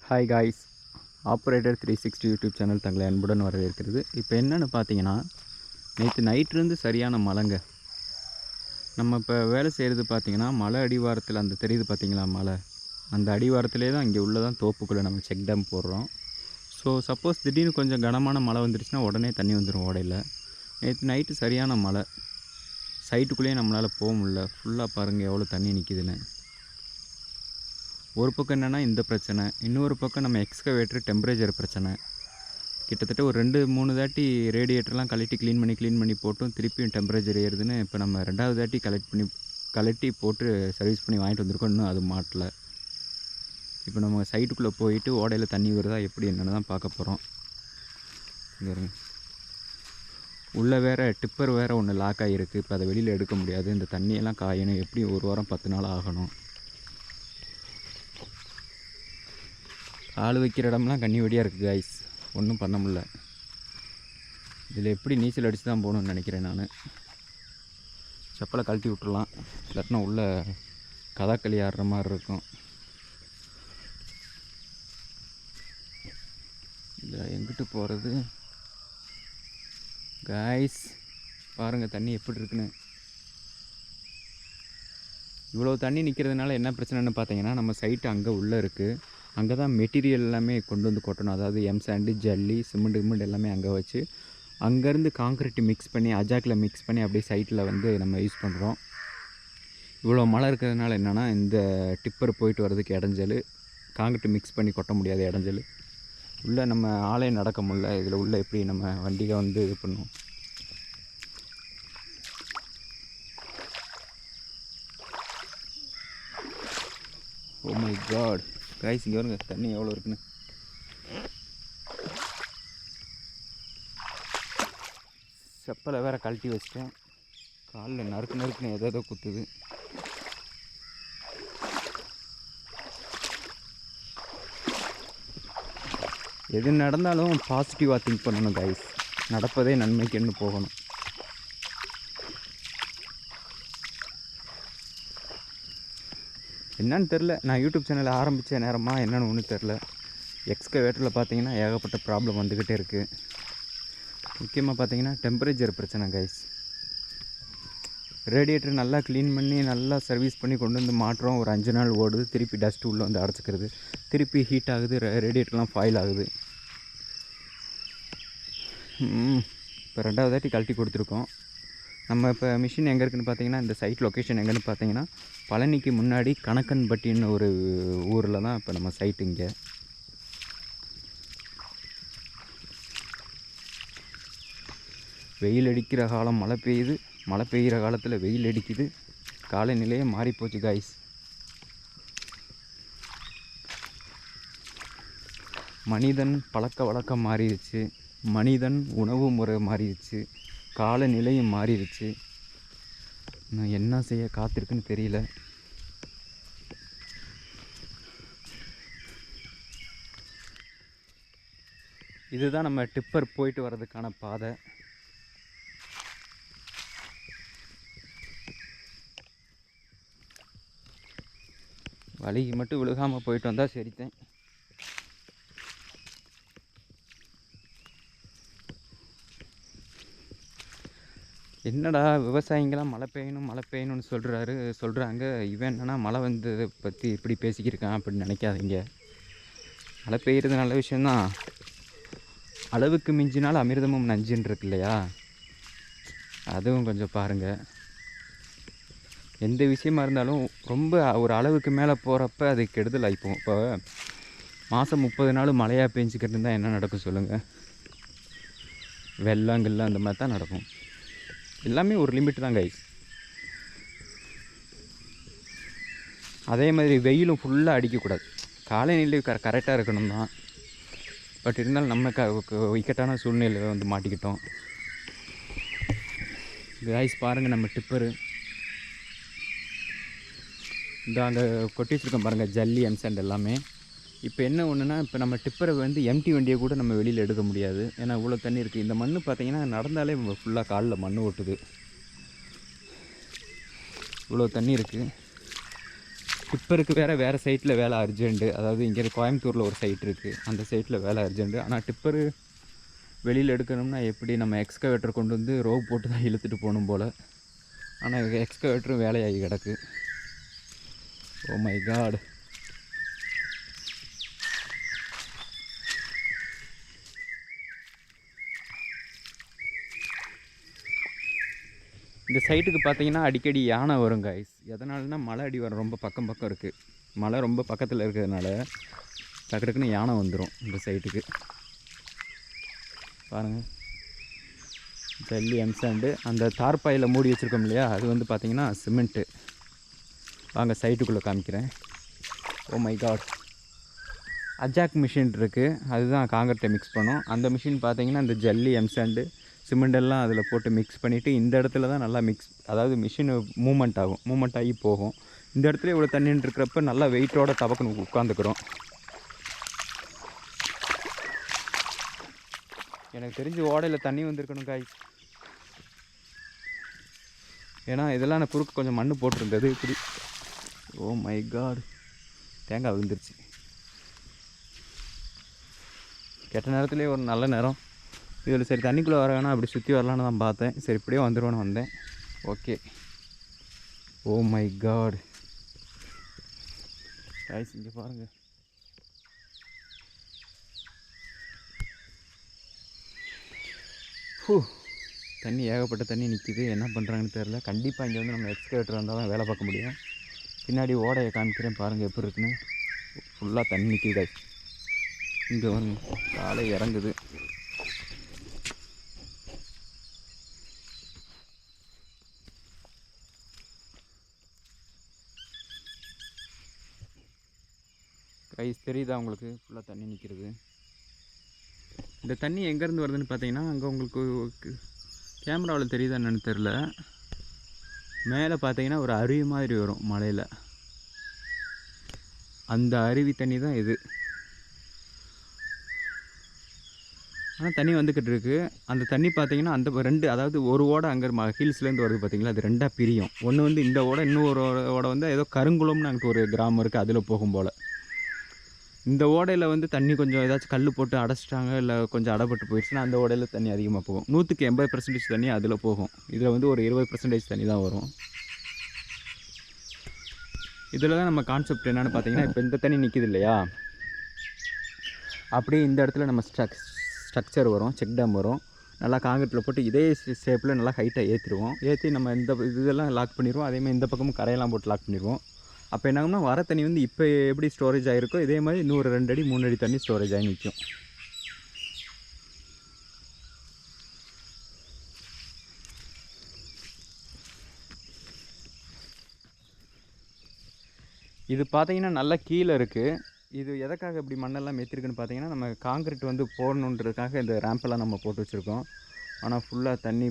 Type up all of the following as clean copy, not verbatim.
Hi guys, operator 360 YouTube channel தங்களை அன்புடன் வரவேற்கிறது. இப்போ என்னென்னு பார்த்தீங்கன்னா, நேற்று நைட்லேருந்து சரியான மழைங்க. நம்ம இப்போ வேலை செய்கிறது பார்த்தீங்கன்னா, மலை அடிவாரத்தில் அந்த தெரியுது பார்த்தீங்களா மலை, அந்த அடிவாரத்திலே தான் இங்கே உள்ளதான் தோப்புக்குள்ளே நம்ம செக் டேம் போடுறோம். ஸோ சப்போஸ் திடீர்னு கொஞ்சம் கனமான மழை வந்துருச்சுன்னா உடனே தண்ணி வந்துடும் ஓடையில். நேற்று நைட்டு சரியான மழை, சைட்டுக்குள்ளேயே நம்மளால் போக முடியல. ஃபுல்லாக பாருங்கள் எவ்வளோ தண்ணி நிற்கிதுன்னு. ஒரு பக்கம் என்னென்னா இந்த பிரச்சனை, இன்னொரு பக்கம் நம்ம எக்ஸ்கவேட்டர் டெம்பரேச்சர் பிரச்சனை. கிட்டத்தட்ட ஒரு 2-3 தாட்டி ரேடியேட்டர்லாம் க்ளீன் பண்ணி போட்டும் திருப்பியும் டெம்பரேச்சர் ஏறுதுன்னு இப்போ நம்ம 2வது தாட்டி கலட்டி போட்டு சர்வீஸ் பண்ணி வாங்கிட்டு வந்திருக்கோம். இன்னும் அது மாட்டலை. இப்போ நம்ம சைட்டுக்குள்ளே போயிட்டு ஓடையில் தண்ணி வருதா எப்படி என்னென்னு தான் பார்க்க போகிறோம். இங்கே உள்ளே வேறு டிப்பர் வேறு ஒன்று லாக் ஆகிருக்கு. இப்போ அதை வெளியில் எடுக்க முடியாது. இந்த தண்ணியெல்லாம் காயணும். எப்படி 1 வாரம் 10 நாள் ஆகணும். ஆள் வைக்கிற இடம்லாம் கண்ணி வெடியாக இருக்குது காய்ஸ், ஒன்றும் பண்ண முடில. இதில் எப்படி நீச்சல் அடித்து தான் போகணுன்னு நினைக்கிறேன் நான். செப்பலை கழட்டி விட்டுடலாம், இல்லாட்டினா உள்ள கதாக்களி ஆடுற மாதிரி இருக்கும். இதில் எங்கிட்டு போகிறது காய்ஸ், பாருங்கள் தண்ணி எப்படி இருக்குன்னு. இவ்வளோ தண்ணி நிற்கிறதுனால என்ன பிரச்சனைன்னு பார்த்தீங்கன்னா, நம்ம சைட்டு அங்கே உள்ளே இருக்குது. அங்கே தான் மெட்டீரியல் எல்லாமே கொண்டு வந்து கொட்டணும். அதாவது எம்சாண்டு, ஜல்லி, சிமெண்ட் எல்லாமே அங்கே வச்சு அங்கேருந்து காங்க்ரீட் மிக்ஸ் பண்ணி அஜாக்கில் மிக்ஸ் பண்ணி அப்படியே சைட்டில் வந்து நம்ம யூஸ் பண்ணுறோம். இவ்வளோ மழை இருக்கிறதுனால என்னென்னா, இந்த டிப்பர் போயிட்டு வர்றதுக்கு இடைஞ்சல், காங்க்ரீட் மிக்ஸ் பண்ணி கொட்ட முடியாது இடைஞ்சல். உள்ளே நம்ம ஆளே நடக்க முடியல. இதில் உள்ளே எப்படி நம்ம வண்டியை வந்து இது பண்ணுவோம். ஓ மை காட் கைஸ், இங்கே வருங்க தண்ணி எவ்வளோ இருக்குன்னு. செப்பலை வேறு கழட்டி வச்சிட்டேன். காலில் நறுக்குன்னு எதோ குத்துது. எது நடந்தாலும் பாசிட்டிவாக திங்க் பண்ணணும் கைஸ். நடப்பதே நன்மைக்குன்னு போகணும். என்னன்னு தெரில, நான் யூடியூப் சேனலை ஆரம்பித்த நேரமாக என்னென்னு ஒன்றும் தெரில. எக்ஸ்கவேட்டரில் பார்த்தீங்கன்னா ஏகப்பட்ட ப்ராப்ளம் வந்துக்கிட்டே இருக்குது. முக்கியமாக பார்த்தீங்கன்னா டெம்பரேச்சர் பிரச்சனை கைஸ். ரேடியேட்டர் நல்லா க்ளீன் பண்ணி நல்லா சர்வீஸ் பண்ணி கொண்டு வந்து மாட்டுறோம். ஒரு 5 நாள் ஓடுது, திருப்பி டஸ்ட்டு உள்ளே வந்து அடைச்சிக்கிறது, திருப்பி ஹீட் ஆகுது, ரேடியேட்டர்லாம் ஃபாயில் ஆகுது. இப்போ 2வது தாட்டி கழட்டி கொடுத்துருக்கோம். நம்ம இப்போ மிஷின் எங்கே இருக்குதுன்னு பார்த்தீங்கன்னா, இந்த சைட் லொக்கேஷன் எங்கேன்னு பார்த்தீங்கன்னா, பழனிக்கு முன்னாடி கணக்கன்பட்டின்னு ஒரு ஊரில் தான் இப்போ நம்ம சைட்டு. இங்கே வெயில் அடிக்கிற காலம் மழை பெய்யுது, மழை பெய்கிற காலத்தில் வெயில் அடிக்குது. காலநிலையே மாறிப்போச்சு காய்ஸ். மனிதன் பழக்க வழக்கம் மாறிடுச்சு, மனிதன் உணவு முறை மாறிடுச்சு, காலநிலையும் மாறிடுச்சு. நான் என்ன செய்ய காத்திருக்குன்னு தெரியல. இதுதான் நம்ம டிப்பர் போயிட்டு வர்றதுக்கான பாதை. வலிக்கு மட்டும் விழுகாமல் போயிட்டு வந்தால் சரித்தேன். என்னடா விவசாயிங்களாம் மழை பெய்யணும்னு சொல்கிறாங்க. இவன் என்னன்னா மழை வந்ததை பற்றி இப்படி பேசிக்கிருக்கான் அப்படின்னு நினைக்காதீங்க. மழை பெய்கிறது நல்ல விஷயந்தான். அளவுக்கு மிஞ்சினால் அமிர்தமும் நஞ்சுன்னு இருக்கு இல்லையா, அதுவும் கொஞ்சம் பாருங்கள். எந்த விஷயமா இருந்தாலும் ரொம்ப ஒரு அளவுக்கு மேலே போகிறப்ப அது கெடுதல் ஆகிப்போம். இப்போ மாதம் 30 நாள் மழையாக பெஞ்சிக்கிட்டு இருந்தால் என்ன நடக்கும் சொல்லுங்கள்? வெள்ளங்கள்லாம் அந்த மாதிரி தான் நடக்கும். எல்லாமே ஒரு லிமிட் தான் கைஸ். அதே மாதிரி வெயிலும் ஃபுல்லாக அடிக்கக்கூடாது. காலநிலை கரெக்டாக இருக்கணும் தான். பட் இருந்தாலும் நம்ம இக்கட்டான சூழ்நிலையில் வந்து மாட்டிக்கிட்டோம். கைஸ் பாருங்கள், நம்ம டிப்பரு இந்த அங்கே கொட்டி வச்சுருக்கோம் பாருங்கள், ஜல்லி எம்சாண்ட் எல்லாமே. இப்போ என்ன ஒன்றுனா, இப்போ நம்ம டிப்பரை வந்து எம்டி வண்டியை கூட நம்ம வெளியில் எடுக்க முடியாது. ஏன்னா இவ்வளோ தண்ணி இருக்குது. இந்த மண் பார்த்திங்கன்னா நடந்தாலே ஃபுல்லாக காலில் மண் ஓட்டுது. இவ்வளோ தண்ணி இருக்குது. டிப்பருக்கு வேறு சைட்டில் வேலை அர்ஜென்ட்டு. அதாவது இங்கே கோயம்புத்தூரில் ஒரு சைட் இருக்குது, அந்த சைட்டில் வேலை அர்ஜென்ட்டு. ஆனால் டிப்பரு வெளியில் எடுக்கணும்னா எப்படி நம்ம எக்ஸ்கவேட்டர் கொண்டு வந்து ரோவ் போட்டு தான் இழுத்துட்டு போகணும் போல். ஆனால் எக்ஸ்கவேட்டரும் வேலையாகி கிடக்கு. Oh my god. இந்த சைட்டுக்கு பார்த்தீங்கன்னா அடிக்கடி யானை வரும் கைஸ். எதனாலனா மலை அடி வரும், ரொம்ப பக்கம் இருக்குது. மலை ரொம்ப பக்கத்தில் இருக்கிறதுனால டக்குன்னு யானை வந்துடும் இந்த சைட்டுக்கு. பாருங்கள், ஜல்லி எம்சாண்டு. அந்த தார்பாயில் மூடி வச்சுருக்கோம் இல்லையா, அது வந்து பார்த்திங்கன்னா சிமெண்ட்டு. வாங்க சைட்டுக்குள்ளே காமிக்கிறேன். Oh my God. Ajax machine இருக்குது, அதுதான் காங்கிரீட்டை மிக்ஸ் பண்ணும். அந்த மிஷின் பார்த்திங்கன்னா இந்த ஜல்லி எம்சாண்டு சிமெண்டெல்லாம் அதில் போட்டு மிக்ஸ் பண்ணிவிட்டு இந்த இடத்துல தான் நல்லா மிக்ஸ், அதாவது மிஷின் மூமெண்ட் ஆகும், மூமெண்ட் ஆகி போகும். இந்த இடத்துல இவ்வளோ தண்ணின்னு இருக்கிறப்ப நல்லா வெயிட்டோட தவக்கணும் உட்காந்துக்கிறோம். எனக்கு தெரிஞ்சு ஓடையில் தண்ணி வந்திருக்கணும் காய். ஏன்னா இதெல்லாம் நான் குறுக்கு கொஞ்சம் மண் போட்டிருந்தது இப்படி. ஓ மை காட், தேங்காய் விழுந்துருச்சு. கெட்ட நேரத்துலேயே ஒரு நல்ல நேரம். இதில் சரி தண்ணிக்குள்ளே வர வேணாம், அப்படி சுற்றி வரலான்னு தான் பார்த்தேன். சரி இப்படியே வந்துடுவோன்னு வந்தேன். Okay. Oh my god guys, இங்கே பாருங்கள். தண்ணி ஏகப்பட்ட தண்ணி நிற்கிது. என்ன பண்ணுறாங்கன்னு தெரில. கண்டிப்பாக இங்கே வந்து நம்ம எக்ஸ்கவேட்டர் வந்தால் தான் வேலை பார்க்க முடியும். பின்னாடி ஓடையை காமிக்கிறேன் பாருங்கள் எப்படி இருக்குன்னு. ஃபுல்லாக தண்ணி நிற்கிது கைஸ். இங்கே வந்து காலை இறங்குது. கைஸ் தெரியுதா உங்களுக்கு? ஃபுல்லாக தண்ணி நிற்கிறது. இந்த தண்ணி எங்கேருந்து வருதுன்னு பார்த்தீங்கன்னா, அங்கே உங்களுக்கு கேமராவில் தெரியுதா என்னன்னு தெரில, மேலே பார்த்தீங்கன்னா ஒரு அருவி மாதிரி வரும் மலையில். அந்த அருவி தண்ணி தான் இது. ஆனால் தண்ணி வந்துக்கிட்டு இருக்குது. அந்த தண்ணி பார்த்தீங்கன்னா அந்த ரெண்டு, அதாவது ஒரு ஓடை அங்கே ஹில்ஸ்லேருந்து வருது பார்த்தீங்களா, அது ரெண்டாக பிரியும். ஒன்று வந்து இந்த ஓடை, இன்னொரு ஓடை வந்து ஏதோ கருங்குளம்னு அங்கிட்டு ஒரு கிராமம் இருக்குது, அதில் போகும் போல். இந்த ஓடையில் வந்து தண்ணி கொஞ்சம் ஏதாச்சும் கல் போட்டு அடைச்சிட்டாங்க, இல்லை கொஞ்சம் அடைப்பட்டு போயிடுச்சுன்னா அந்த ஓடையில் தண்ணி அதிகமாக போகும். 100க்கு 80% தண்ணி அதில் போகும். இதில் வந்து ஒரு 20% தண்ணி தான் வரும். இதில் தான் நம்ம கான்செப்ட் என்னென்னு பார்த்தீங்கன்னா, இப்போ இந்த தண்ணி நிற்கிது இல்லையா, அப்படியே இந்த இடத்துல நம்ம ஸ்ட்ரக்சர் வரும், செக் டேம் வரும். நல்லா காங்கிரீட்டில் போட்டு இதே ஷேப்பில் நல்லா ஹைட்டாக ஏற்றிடுவோம். ஏற்றி நம்ம இந்த இதெல்லாம் லாக் பண்ணிடுவோம். அதேமாதிரி இந்த பக்கமும் கரையெல்லாம் போட்டு லாக் பண்ணிடுவோம். அப்போ என்ன ஆகும்னா, வர தண்ணி வந்து இப்போ எப்படி ஸ்டோரேஜ் ஆகிருக்கோ இதே மாதிரி இன்னொரு 2 அடி 3 அடி தண்ணி ஸ்டோரேஜ் ஆகி நிற்கும். இது பார்த்தீங்கன்னா நல்லா கீழே இருக்குது. இது எதற்காக இப்படி மண்ணெல்லாம் ஏற்றிருக்குன்னு பார்த்தீங்கன்னா, நம்ம காங்கிரீட் வந்து போடணுன்றதுக்காக இந்த ரேம்பெல்லாம் நம்ம போட்டு வச்சுருக்கோம். ஆனால் ஃபுல்லாக தண்ணி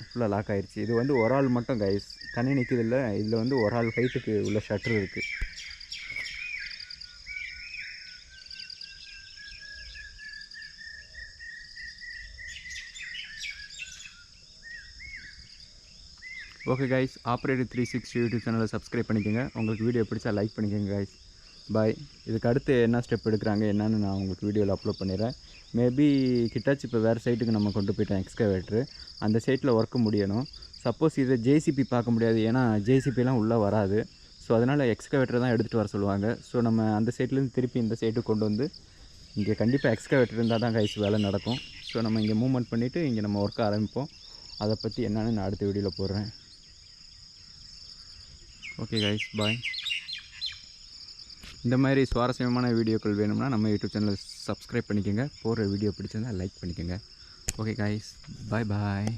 ஃபுல்லாக லாக் ஆகிடுச்சு. இது வந்து ஒரு ஆள் மட்டும் கைஸ் தண்ணி நிற்கிது இல்லை, இதில் வந்து ஒரு ஆள் ஹைட்டுக்கு உள்ள ஷட்டர் இருக்குது. ஓகே கைஸ், ஆப்ரேட்டர் 360 யூடியூப் சேனலை சப்ஸ்கிரைப் பண்ணிக்கோங்க. உங்களுக்கு வீடியோ பிடிச்சா லைக் பண்ணிக்கோங்க கைஸ். பாய். இதுக்கு அடுத்து என்ன ஸ்டெப் எடுக்கிறாங்க என்னன்னு நான் உங்களுக்கு வீடியோவில் அப்லோட் பண்ணிடுறேன். மேபி கிட்டாச்சு இப்போ வேறு சைட்டுக்கு நம்ம கொண்டு போயிட்டோம் எக்ஸ்கவேட்ரு. அந்த சைட்டில் ஒர்க்கு முடியணும். சப்போஸ் இதை ஜேசிபி பார்க்க முடியாது, ஏன்னா ஜேசிபிலாம் உள்ளே வராது. ஸோ அதனால் எக்ஸ்கவேட்டர் தான் எடுத்துகிட்டு வர சொல்லுவாங்க. ஸோ நம்ம அந்த சைட்லேருந்து திருப்பி இந்த சைட்டுக்கு கொண்டு வந்து, இங்கே கண்டிப்பாக எக்ஸ்கவேட்டர் இருந்தால் தான் கைஸ் வேலை நடக்கும். ஸோ நம்ம இங்கே மூவ்மெண்ட் பண்ணிவிட்டு இங்கே நம்ம ஒர்க்க ஆரம்பிப்போம். அதை பற்றி என்னென்னு நான் அடுத்த வீடியோவில் போடுறேன். ஓகே கைஸ், பாய். இந்த மாதிரி சுவாரஸ்யமான வீடியோக்கள் வேணும்னா நம்ம யூடியூப் சேனலை சப்ஸ்கிரைப் பண்ணிக்கோங்க. போடுற வீடியோ பிடிச்சிருந்தால் லைக் பண்ணிக்கோங்க. ஓகே கைஸ், பாய் பாய்.